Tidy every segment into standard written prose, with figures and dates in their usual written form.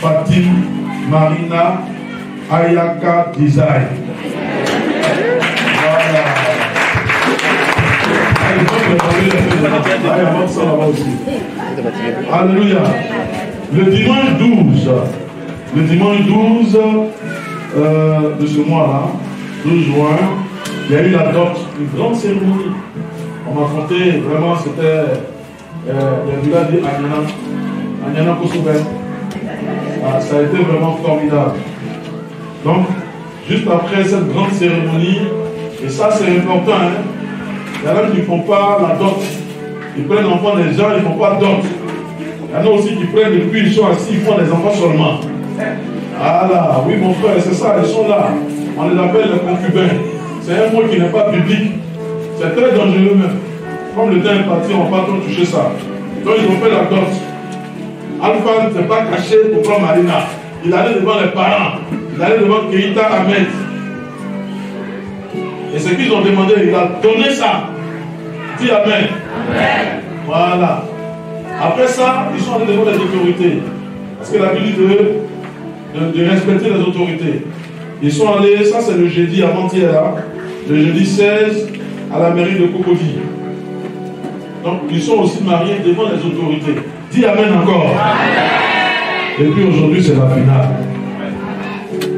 Fatim Marina Ayaka Design. Voilà. Alléluia. Le dimanche 12 de ce mois-là, 12 juin, il y a eu la dot, une grande cérémonie. On m'a compté, vraiment, c'était le village d'Anyana Kosoubet. Ça a été vraiment formidable. Donc, juste après cette grande cérémonie, et ça c'est important, hein, il y en a qui ne font pas la dot. Ils prennent l'enfant des gens, ils ne font pas dot. Il y en a aussi qui prennent depuis ils sont assis, ils font des enfants seulement. Ah là, oui mon frère, c'est ça, ils sont là. On les appelle les concubins. C'est un mot qui n'est pas biblique. C'est très dangereux même. Comme le temps est parti, on ne va pas trop toucher ça. Donc ils ont fait la dot. Alpha ne s'est pas caché pour prendre Marina. Il allait devant les parents. Il allait devant Keïta Ahmed. Et ce qu'ils ont demandé, il a donné ça. Dis Amen. Amen. Voilà. Après ça, ils sont allés devant les autorités. Parce que la Bible dit de respecter les autorités. Ils sont allés, ça c'est le jeudi avant-hier là, le jeudi 16 à la mairie de Cocody. Donc ils sont aussi mariés devant les autorités. Dis Amen encore. Amen. Et puis aujourd'hui c'est la finale.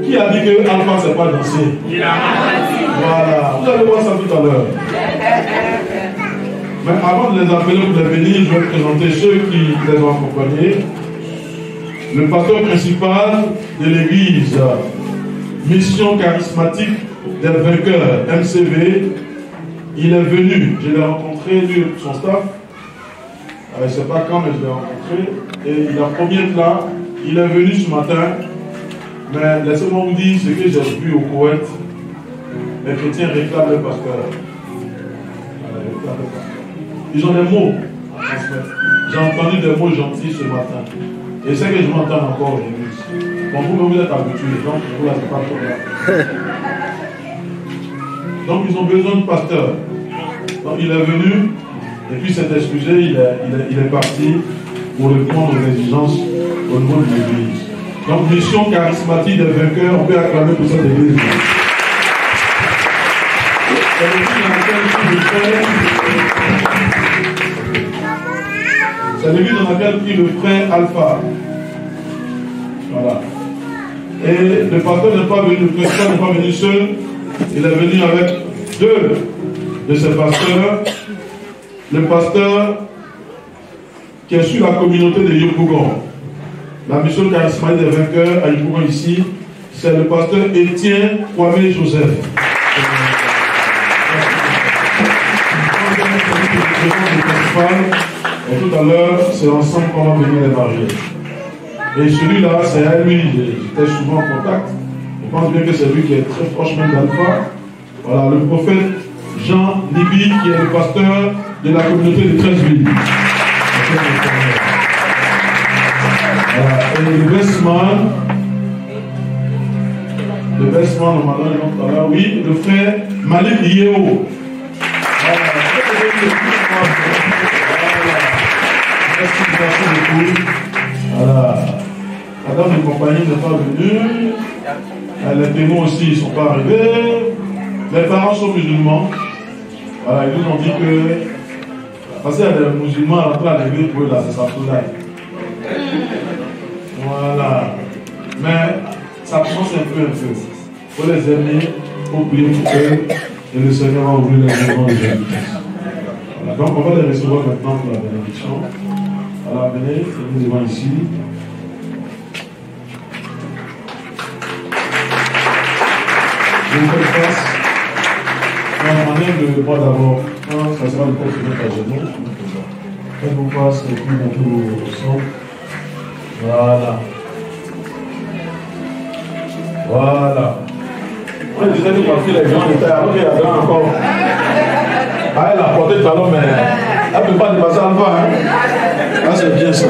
Qui a dit que Alpha ne sait pas danser? Voilà, vous allez voir ça tout à l'heure. Mais avant de les appeler pour les venir, je vais présenter ceux qui les ont accompagnés. Le pasteur principal de l'église Mission charismatique des vainqueurs, MCV, il est venu, je l'ai rencontré, lui et son staff. Je ne sais pas quand, mais je l'ai rencontré. Et il a promis d'être là. Il est venu ce matin. Mais laissez-moi vous dire ce que j'ai vu au Koweït. Les chrétiens réclament le pasteur. Ils ont des mots à transmettre. J'ai entendu des mots gentils ce matin. Et c'est que je m'entends encore aujourd'hui. Bon, vous êtes habitués, donc vous n'avez pas trop là. Donc ils ont besoin de pasteur. Donc il est venu, et puis s'est excusé, il est parti pour répondre aux exigences au niveau de l'église. Donc mission charismatique des vainqueurs, on peut acclamer pour cette église. C'est l'église dans laquelle prie le frère Alpha. Voilà. Et le pasteur n'est pas venu, le président n'est pas venu seul, il est venu avec deux de ses pasteurs. Le pasteur qui est sur la communauté de Yopougon. La mission charismatique des vainqueurs à Yopougon ici, c'est le pasteur Étienne Kwame Joseph. Et tout à l'heure, c'est ensemble qu'on va venir les marier. Et celui-là, c'est à lui, j'étais souvent en contact. Je pense bien que c'est lui qui est très proche même d'Alpha. Voilà, le prophète Jean Liby, qui est le pasteur de la communauté de 13 villes. Voilà. Et le bestman, normalement, oui, le frère Malik Yeo. Voilà. La dame de compagnie n'est pas venue. Les témoins aussi ne sont pas arrivés. Les parents sont musulmans. Voilà, ils nous ont dit que. Parce qu'il y a des musulmans à la l'église pour eux, là, c'est ça tout là. Voilà. Mais ça change un peu. Il faut les aimer, il faut prier pour eux. Et le Seigneur va ouvrir les maisons de Jésus. Voilà. Donc on va les recevoir maintenant pour la bénédiction. Voilà, venez, nous devons ici. Je vous fais face. On enlève le bras d'abord. Ça sera le corps de notre genoux. Faites-vous face et puis montez au centre. Voilà. Voilà. On disait que quand les gens étaient après, il y avait encore. Ah, elle a porté le talon, mais elle ne peut pas dépasser Alpha. Hein? Ah, c'est bien ça.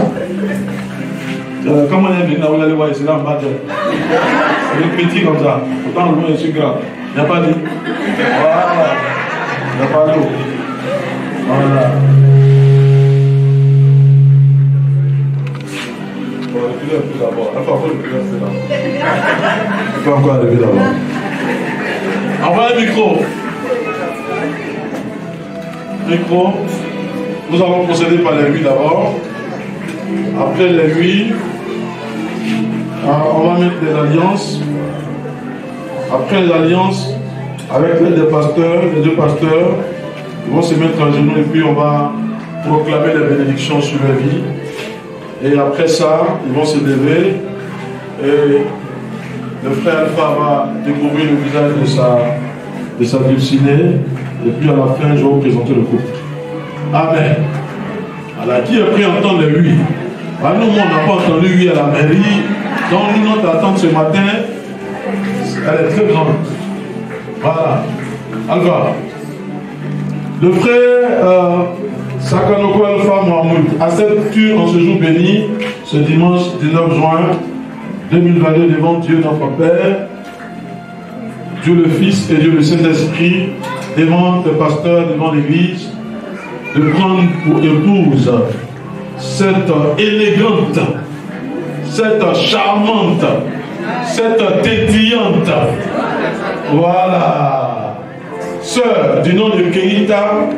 Comment on est venu là, vous allez voir ici, là en bas. Il est petit comme ça. Pourtant, le monde est si grand. Il n'y a pas d'eau. Voilà. Il n'y a pas d'eau. Voilà. On va reculer un peu d'abord. Il faut encore reculer un peu d'abord. Il faut encore arriver d'abord. Envoyez un micro. Micro. Nous allons procéder par les nuits d'abord. Après les nuits, on va mettre des alliances. Après les alliances, avec l'aide des pasteurs, les deux pasteurs, ils vont se mettre à genoux et puis on va proclamer les bénédictions sur leur vie. Et après ça, ils vont se lever et le frère Alpha va découvrir le visage de sa dulcinée. Et puis à la fin, je vais vous présenter le couple. Amen. Alors, qui a pris entendre les oui? Nous, on n'a pas entendu oui à la mairie. Donc, nous, notre attente ce matin, elle est très grande. Voilà. Alpha. Le frère Sakanoko Alpha Mohamoud, acceptes-tu en ce jour béni, ce dimanche 19 juin 2022, devant Dieu notre Père, Dieu le Fils et Dieu le Saint-Esprit, devant le pasteur, devant l'Église, de prendre pour épouse cette élégante, cette charmante, cette tétillante, voilà, sœur du nom de Keïta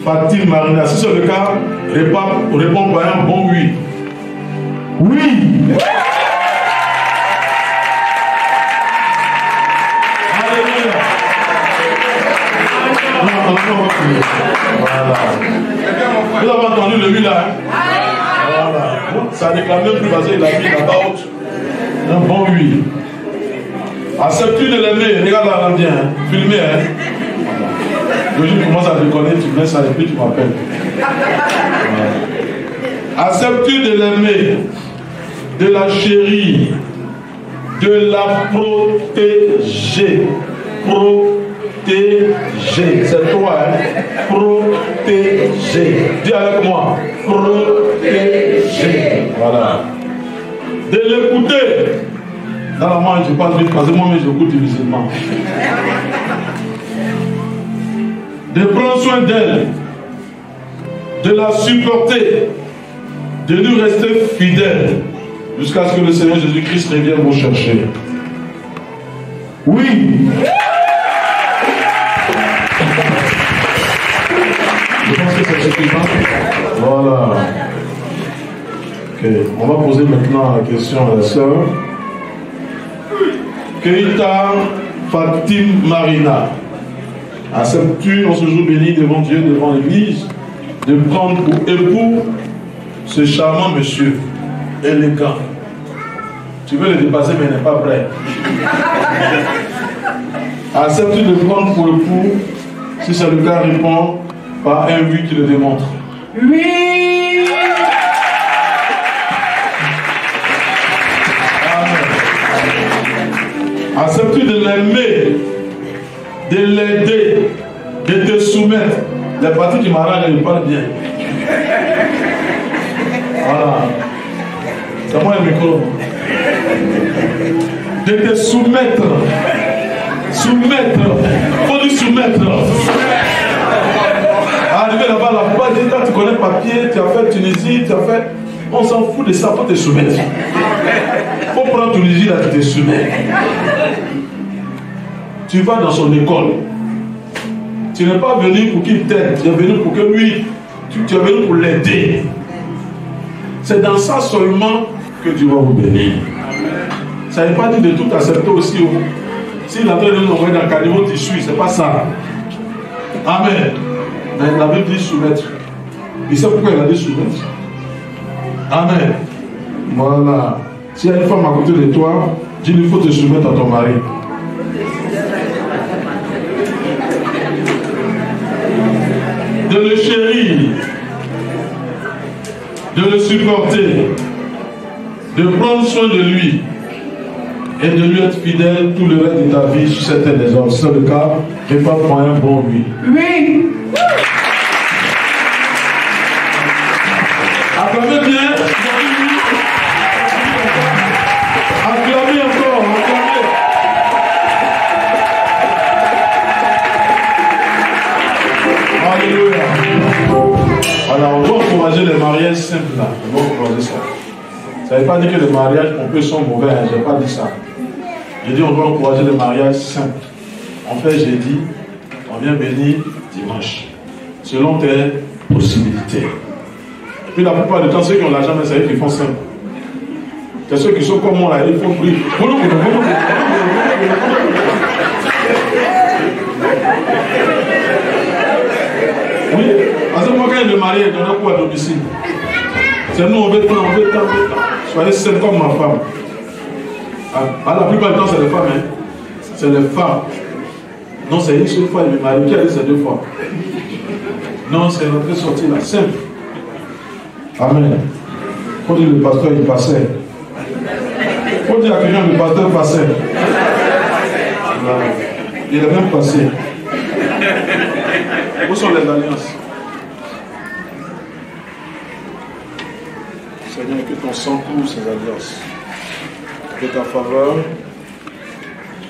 Fatim Marina. Si c'est le cas, réponds par un bon oui. Oui. Alléluia. Voilà. Vous avez entendu le oui là, hein? Voilà. Ça déclame plus parce qu'il a mis la haute. Un bon oui. Acceptes-tu de l'aimer? Regarde là, bien, hein? Filmez, hein? Le jour où tu commences à déconner, tu laisses ça et puis tu m'appelles. Voilà. Acceptes-tu de l'aimer, de la chérir, de la protéger? Protéger, c'est toi, hein? Protéger. Dis avec moi. Protéger. Voilà. De l'écouter. Dans la main, je parle vite parce que moi-même j'écoute difficilement. De prendre soin d'elle, de la supporter, de nous rester fidèles jusqu'à ce que le Seigneur Jésus-Christ revienne vous chercher. Oui. Je pense que c'est suffisant. Voilà. Ok. On va poser maintenant la question à la sœur. Keïta Fatim Marina, acceptes-tu en ce jour béni devant Dieu, devant l'Église, de prendre pour époux ce charmant monsieur, élégant? Tu veux le dépasser mais il n'est pas prêt. Acceptes-tu de prendre pour époux? Si c'est le cas, réponds par un oui qui le démontre. Oui. Acceptes-tu de l'aimer, de l'aider, de te soumettre? Les parties qui m'arrangent, elles parlent bien. Voilà. C'est moi le micro. De te soumettre. Soumettre. Il faut lui soumettre. Arriver là-bas, là-bas, quand tu connais le papier, tu as fait Tunisie, tu as fait. On s'en fout de ça, il faut te soumettre. Il faut prendre Tunisie là, tu te soumets. Tu vas dans son école. Tu n'es pas venu pour qu'il t'aide, tu es venu pour que lui, tu es venu pour l'aider. C'est dans ça seulement que Dieu va vous bénir. Ça n'est pas dit de tout accepter aussi. S'il a besoin de nous envoyer dans le caniveau, tu suis, c'est pas ça. Amen. Mais la Bible dit soumettre. Il sait pourquoi il a dit soumettre. Amen. Voilà. S'il y a une femme à côté de toi, dis-lui il faut te soumettre à ton mari. De le chérir, de le supporter, de prendre soin de lui et de lui être fidèle tout le reste de ta vie sur cette terre des hommes. C'est le cas, et pas pour un bon oui. Oui. Acclamez bien. Acclamez encore, acclamez. Alléluia. Alors, on va encourager les mariages simples là. On va encourager ça. Ça ne veut pas dire que les mariages qu'on peut sont mauvais, hein, je n'ai pas dit ça. J'ai dit on doit encourager les mariages simples. On fait jeudi, on vient bénir dimanche. Selon tes possibilités. Et puis la plupart du temps, ceux qui ont l'argent, c'est eux qui font simple. C'est ceux qui sont comme moi là, il faut prier. Oui, parce que moi quand je me marie, je donne quoi à domicile. C'est nous, on veut tant. Soyez sains comme ma femme. La plupart du temps, c'est les femmes. Hein. C'est les femmes. Non, c'est une seule fois, il me marie. Qui a dit c'est 2 fois? Non, c'est notre sortie là, simple. Amen. Faut dire le pasteur, il passait. Faut dire à quelqu'un, le pasteur passait. Il est même passé. Où sont les alliances? Seigneur, que ton sang couvre ces alliances. Que ta faveur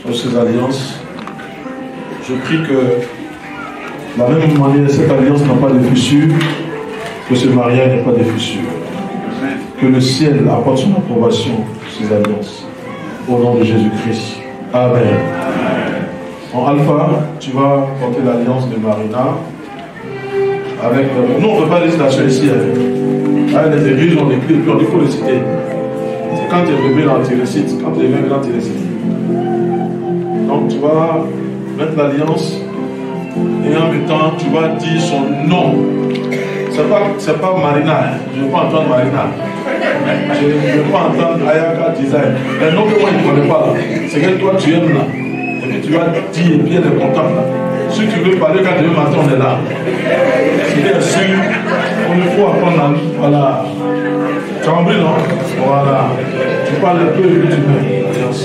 sur ces alliances. Je prie que, de la même manière, cette alliance n'a pas de fissure, que ce mariage n'a pas de fissure. Que le ciel apporte son approbation sur ces alliances. Au nom de Jésus-Christ. Amen. En Alpha, tu vas porter l'alliance de Marina avec. Nous, on ne peut pas laisser la chose ici. Avec les églises, on écrit, puis on dit qu'il faut le citer. C'est quand tu es bébé, là, tu récites. Quand tu es bébé, là, tu récites. Donc, tu vas mettre l'alliance et en même temps, tu vas dire son nom. C'est pas Marina. Hein. Je ne veux pas entendre Marina. Je ne veux pas entendre Ayaka Design. Mais non, que moi, je ne connais pas. C'est que toi, tu aimes là. Et puis tu vas dire, et puis elle est contente là. Si tu veux parler quand demain matin, on est là. C'est bien sûr, on ne faut apprendre à. Voilà. Tu as compris, non? Voilà. Tu parles un peu et puis tu mets l'alliance.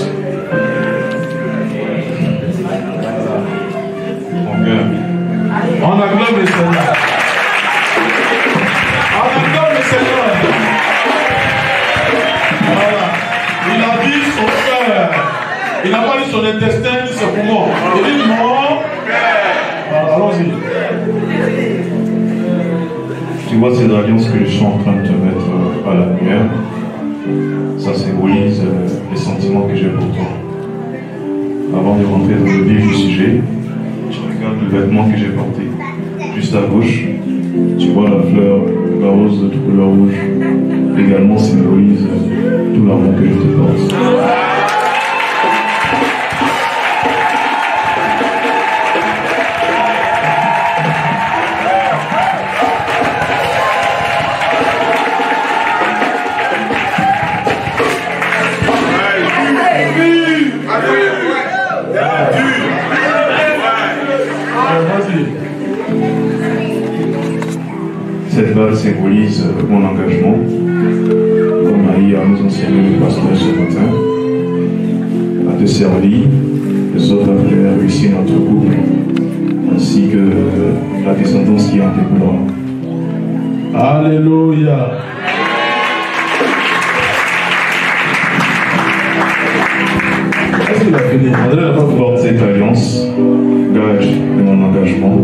Voilà. On acclame le Seigneur. On acclame le Seigneur. Voilà. Il a dit son cœur. Il n'a pas dit son intestin, ni ses poumons. Il dit mon cœur. Allons-y. Tu vois ces alliances que je suis en train de te mettre à la lumière. Ça symbolise les sentiments que j'ai pour toi. Avant de rentrer dans le vif du sujet, tu regardes le vêtement que j'ai porté. Juste à gauche, tu vois la fleur, la rose de couleur rouge. Également symbolise tout l'amour que je te porte. Cette balle symbolise mon engagement, comme Marie a nous enseigné le pasteur ce matin, à te servir, les autres à faire réussir notre couple, ainsi que la descendance qui en découlera. Alléluia. Est-ce qu'il a fini? André n'a pas porte cette alliance, gage de mon engagement.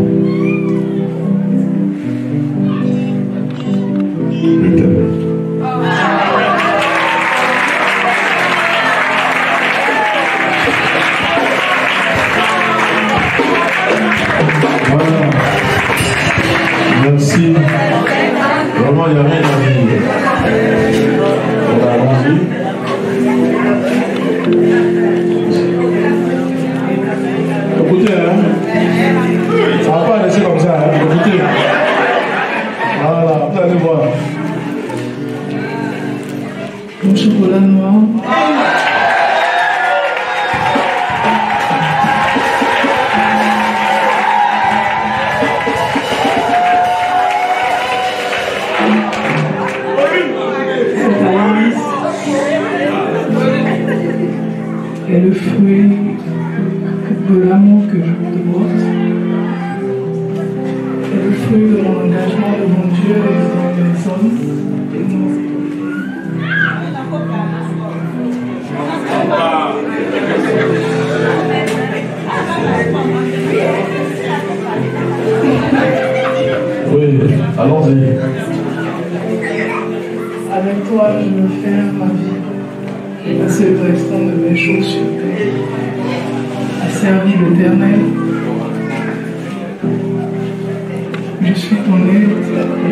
Je t'aime. Voilà. Merci. Vraiment, il n'y a rien à dire. Voilà, allons-y. Écoutez, hein. Ça ne va pas laisser comme ça, hein. Écoutez. Voilà, vous allez voir. Mon chocolat noir. Et le fruit de l'amour que je te porte. Et le fruit de mon engagement devant Dieu et devant les hommes. Et mon oui, allons-y. avec avec toi, je veux faire ma vie, passer le restant de mes jours sur terre, à servir l'Éternel. Je suis ton aide,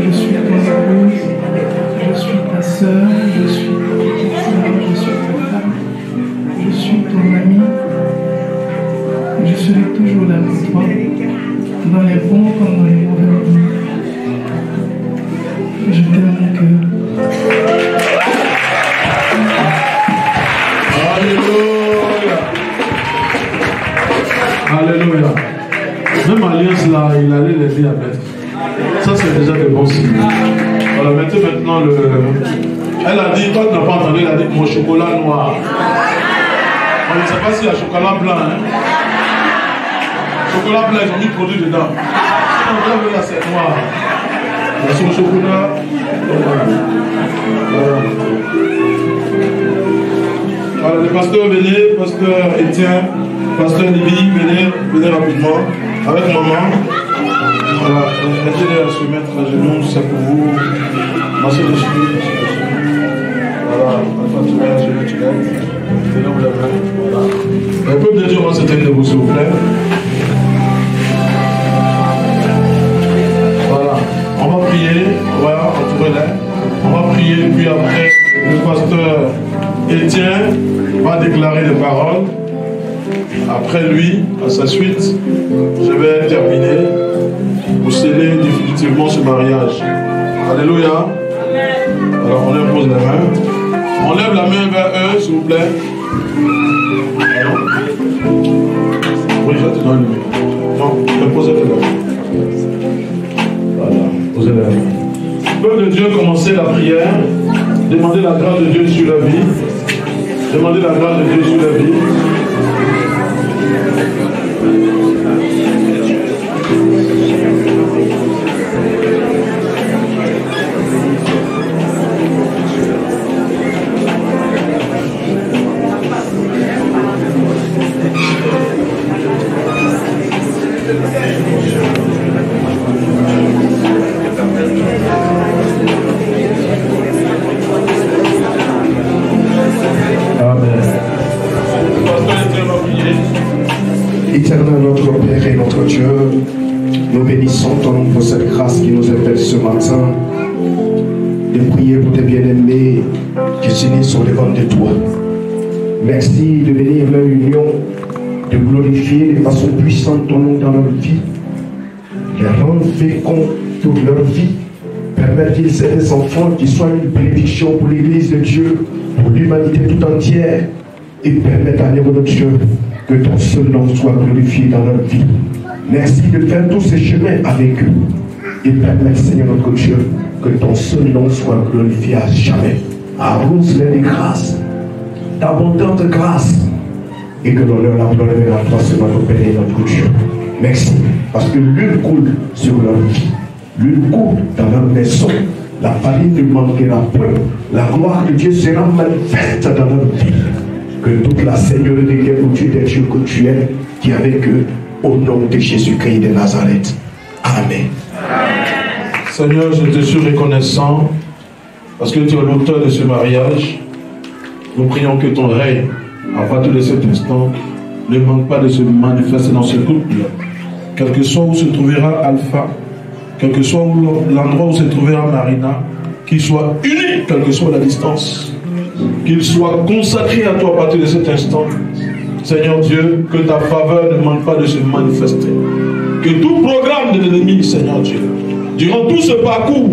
je suis ton épouse, je suis ta sœur, je suis ta petite sœur, je suis ta femme, je suis ton ami. Je serai toujours là pour toi, dans les bons comme dans les mauvais moments. Je t'aime mon cœur. Alléluia. Alléluia. Même Alliance là, il allait l'aider à mettre. Ça c'est déjà de bons signes. Voilà, mettez maintenant le... Elle a dit, toi tu n'as pas entendu, elle a dit mon chocolat noir. On ne sait pas s'il y a chocolat blanc. Hein? Chocolat blanc, ils ont mis produit dedans. On là, c'est noir. Il y a son chocolat. Voilà, le pasteur venez, pasteur Étienne, pasteur Libby, venez rapidement. Avec maman. Voilà, aidez-les à se mettre à genoux, c'est pour vous. Marchez dessus. Voilà, tu lèves. Voilà. Le peuple de Dieu va se tenir debout, s'il vous plaît. Voilà, on va prier, voilà, entourez-les. On va prier, puis après, le pasteur Étienne va déclarer des paroles. Après lui, à sa suite, je vais terminer pour sceller définitivement ce mariage. Alléluia. Alors on impose la main. On lève la main vers eux, s'il vous plaît. Oui, je te donne le main. Non, posez-le là. Voilà, posez-le là. Peuple de Dieu, commencez la prière. Demandez la grâce de Dieu sur la vie. Demandez la grâce de Dieu sur la vie. Éternel notre Père et notre Dieu, nous bénissons ton nom pour cette grâce qui nous appelle ce matin de prier pour tes bien-aimés qui s'unissent sur les bancs de toi. Merci de venir leur union, de glorifier de façon puissante ton nom dans leur vie, les rendre féconds toute leur vie, permettre qu'ils soient des enfants qui soient une bénédiction pour l'Église de Dieu, pour l'humanité tout entière, et permettre à notre Dieu que ton seul nom soit glorifié dans leur vie. Merci de faire tous ces chemins avec eux et permettre, Seigneur notre Dieu, que ton seul nom soit glorifié à jamais. Arrose-les de grâce, d'abondante grâce, et que l'honneur, la gloire et la gloire soit notre Père et notre Dieu. Merci, parce que l'une coule sur leur vie, l'une coule dans leur maison. La famille ne manquera point. La gloire de Dieu sera manifeste dans leur vie. Que toute la Seigneurie de Dieu, au Dieu des dieux que tu es, qui est avec eux, au nom de Jésus-Christ de Nazareth. Amen. Seigneur, je te suis reconnaissant parce que tu es l'auteur de ce mariage. Nous prions que ton règne, à partir de cet instant, ne manque pas de se manifester dans ce couple. Quel que soit où se trouvera Alpha, quel que soit l'endroit où se trouvera Marina, qu'il soit uni, quelle que soit la distance. Qu'il soit consacré à toi à partir de cet instant. Seigneur Dieu, que ta faveur ne manque pas de se manifester. Que tout programme de l'ennemi, Seigneur Dieu, durant tout ce parcours,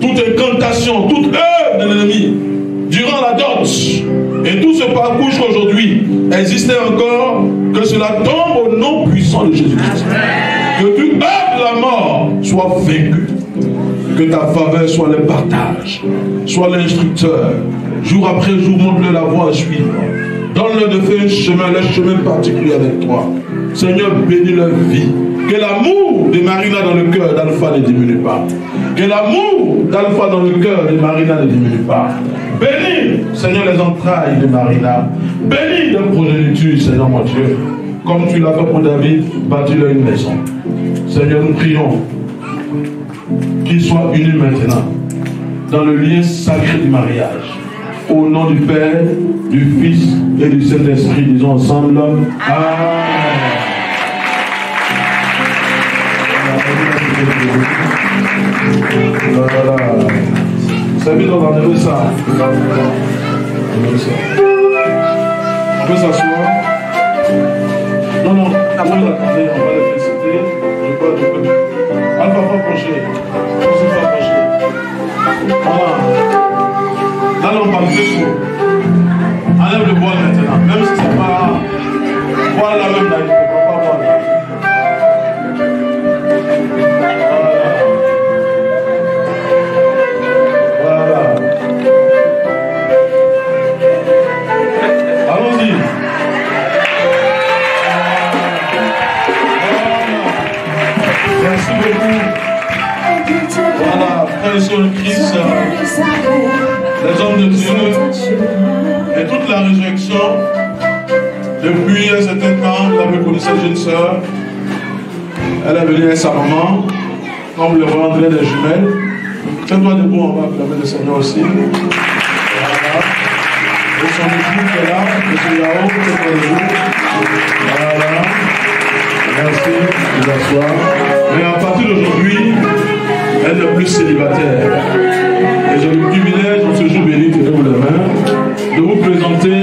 toute incantation, toute œuvre de l'ennemi, durant la danse, et tout ce parcours aujourd'hui existait encore, que cela tombe au nom puissant de Jésus-Christ. Que toute œuvre de la mort soit vaincue. Que ta faveur soit le partage, soit l'instructeur. Jour après jour, montre-le la voie à suivre. Donne-le de faire un chemin particulier avec toi. Seigneur, bénis leur vie. Que l'amour de Marina dans le cœur d'Alpha ne diminue pas. Que l'amour d'Alpha dans le cœur de Marina ne diminue pas. Bénis, Seigneur, les entrailles de Marina. Bénis leur progéniture, Seigneur mon Dieu. Comme tu l'as fait pour David, bâtis-leur une maison. Seigneur, nous prions qu'ils soient unis maintenant. dans le lien sacré du mariage. Au nom du Père, du Fils et du Saint-Esprit, disons ensemble, Amen. Voilà. Vous savez, on va enlever ça. On peut s'asseoir. Non, on va l'attendre, on va le féliciter. Je peux. Alpha, pas pencher. Pas pencher. Voilà. Là, on parle de tout. Enlève le voile maintenant. Même si c'est pas voile là même là, il ne peut pas voir là. Voilà. Allons-y. Merci beaucoup. Voilà, frères et sœurs de Christ, les hommes de Dieu et toute la résurrection. Depuis un certain temps, vous avez connu cette jeune sœur. Elle est venue avec sa maman. Quand vous le rendrez des jumelles, tiens-toi debout, on va acclamer le Seigneur aussi. Voilà. Et son équipe est là, M. Yao, tiens-toi debout. Voilà. Merci de vous asseoir. Mais à partir d'aujourd'hui, elle n'est plus célibataire. Et j'ai le privilège, dans ce jour béni, que vous les mains, de vous présenter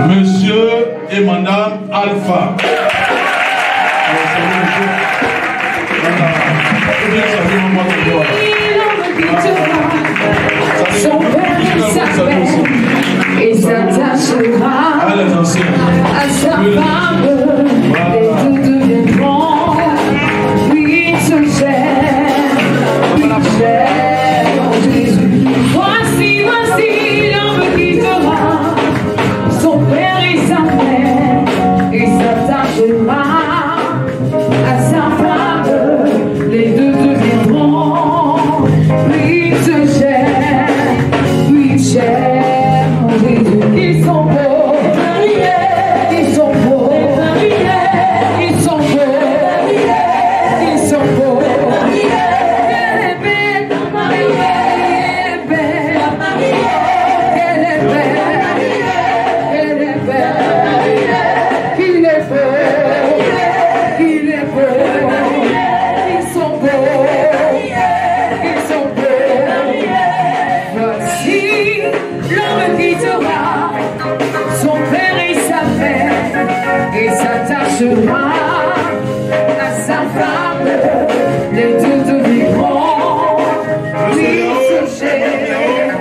Monsieur et Madame Alpha. Son père s'appelle et s'attachera à sa femme. Les deux deviendront, puis ils se gèrent, Jésus. Voici l'homme quittera son père et sa mère et s'attachera à sa femme. Les deux deviendront, puis ils se gèrent, puis ils gèrent Jésus. Ils sont beaux, ils sont beaux, ils sont beaux, ils sont beaux. Elle est belle, elle est belle, elle est belle, elle est belle. Il est beau, il est beau. Ils sont beaux, ils sont beaux. Voici l'homme quittera son père et sa mère et s'attachera à sa femme. Les deux deviendront, puis se gèrent,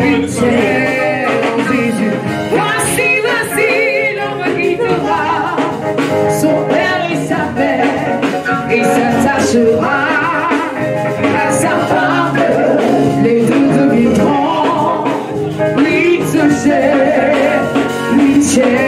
ils gèrent Jésus. Voici l'homme quittera son père et sa mère et s'attachera à sa femme. Les deux deviendront, lui se gère, lui gère.